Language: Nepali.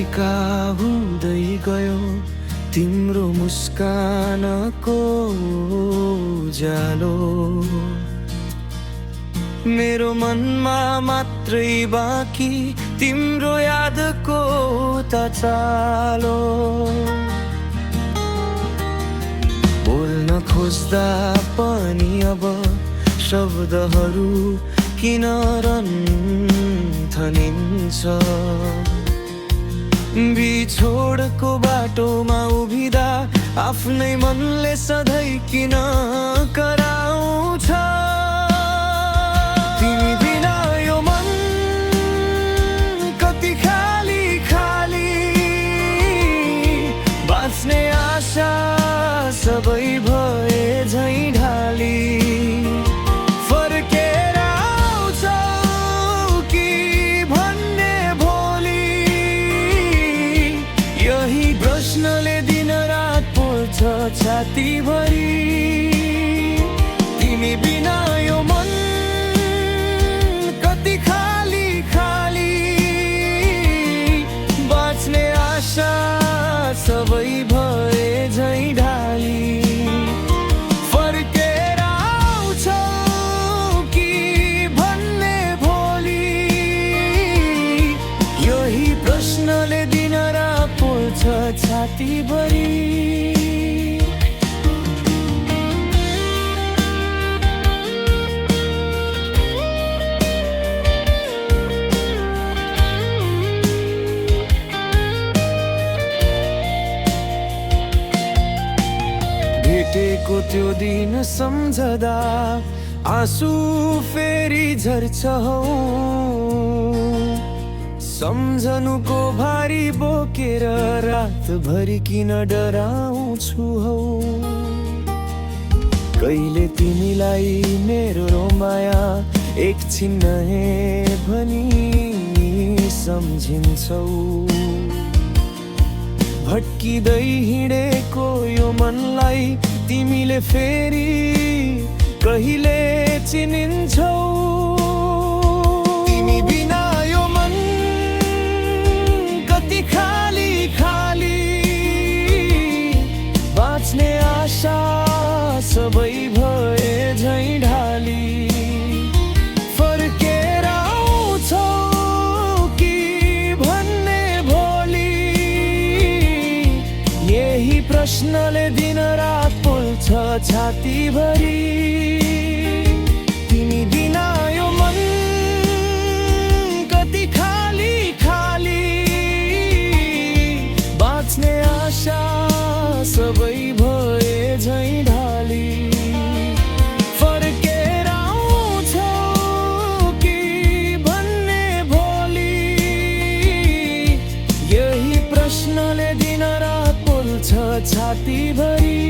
फिका हुँदै गयो तिम्रो मुस्कानको उज्यालो। मेरो मनमा मात्रै बाँकी तिम्रो यादको त चालो। बोल्न खोज्दा पनि अब शब्दहरू किन थनिन्छ। बिछोडको बाटोमा उभिँदा आफ्नै मनले सधैँ किन कराउँछ। तिमी बिना यो मन कति खाली खाली, बाँच्ने आशा सबै भए झैँ ढाली। प्रश्नले दिन रात पोल्छ छातीभरि। तिमी बिना यो मन कति खाली खाली, बाँच्ने आशा सबै भए झैँ ढाली। फर्केर आउँछौ कि भन्ने भोलि, यही प्रश्नले दिन रात पोल्छ छातीभरि। भेटेको त्यो दिन सम्झदा आँसु फेरि झर्छ हौ। सम्झनुको भारी बोकेर रातभरि किन डराउँछु हौ। कहिले तिमीलाई मेरो माया एकछिन नहे भनी सम्झिन्छौ। भट्किँदै हिँडेको यो मनलाई तिमीले फेरि कहिले चिनिन्छौ। तिमी बिना यो मन कति खाली खाली, बाँच्ने आशा सबै भए झैँ ढाली। फर्केर आउँछौ कि भन्ने भोलि, यही प्रश्नले दिन रात पोल्छ छातीभरि। तिमी बिना यो मन कति खाली खाली, बाँच्ने आशा सबै भए झैँ ढाली। फर्केर आउँछौ कि भन्ने भोलि, यही प्रश्नले दिन रात पोल्छ छातीभरि।